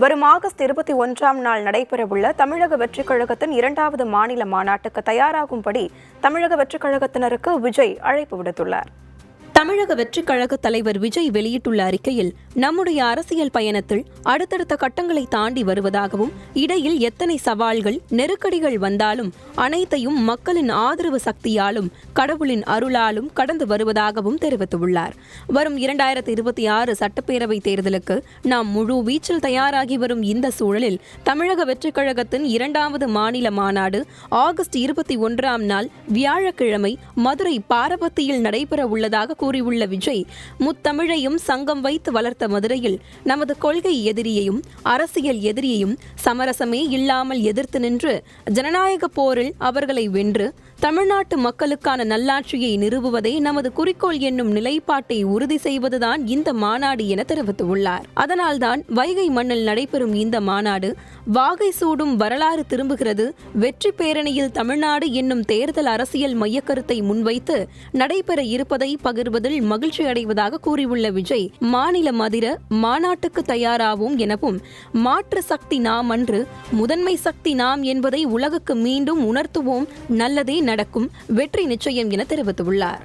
வரும் ஆகஸ்ட் 21ஆம் நாள் நடைபெறவுள்ள தமிழக வெற்றிக் கழகத்தின் 2வது மாநில மாநாட்டுக்கு தயாராகும்படி தமிழக வெற்றிக் கழகத்தினருக்கு விஜய் அழைப்பு விடுத்துள்ளார். தமிழக வெற்றிக் கழக தலைவர் விஜய் வெளியிட்டுள்ள அறிக்கையில், நம்முடைய அரசியல் பயணத்தில் அடுத்தடுத்த கட்டங்களை தாண்டி வருவதாகவும், இடையில் எத்தனை சவால்கள், நெருக்கடிகள் வந்தாலும் அனைத்தையும் மக்களின் ஆதரவு சக்தியாலும் கடவுளின் அருளாலும் கடந்து வருவதாகவும் தெரிவித்துள்ளார். வரும் 2026 சட்டப்பேரவை தேர்தலுக்கு நாம் முழு வீச்சில் தயாராகி வரும் இந்த சூழலில் தமிழக வெற்றிக் கழகத்தின் 2வது மாநில மாநாடு ஆகஸ்ட் 21ஆம் நாள் வியாழக்கிழமை மதுரை பாரபத்தியில் நடைபெற உள்ளதாக கூறியுள்ள விஜய், முத்தமிழையும் சங்கம் வைத்து வளர்த்த மதுரையில் நமது கொள்கை எதிரியையும் அரசியல் எதிரியையும் சமரசமே இல்லாமல் எதிர்த்து நின்று ஜனநாயக போரில் அவர்களை வென்று தமிழ்நாட்டு மக்களுக்கான நல்லாட்சியை நிறுவுவதே நமது குறிக்கோள் என்னும் நிலைப்பாட்டை உறுதி செய்வதுதான் இந்த மாநாடு என தெரிவித்துள்ளார். அதனால்தான் வைகை மண்ணில் நடைபெறும் இந்த மாநாடு வாகை சூடும் வரலாறு திரும்புகிறது, வெற்றி பேரணியில் தமிழ்நாடு என்னும் தேர்தல் அரசியல் மையக்கருத்தை முன்வைத்து நடைபெற இருப்பதை பகிர்வதில் மகிழ்ச்சி அடைவதாக கூறியுள்ள விஜய், மாநிலம் அதிர மாநாட்டுக்கு தயாராவோம் எனவும், மாற்று சக்தி நாம் அன்று முதன்மை சக்தி நாம் என்பதை உலகுக்கு மீண்டும் உணர்த்துவோம், நல்லதே நடக்கும், வெற்றி நிச்சயம் என தெரிவித்துள்ளார்.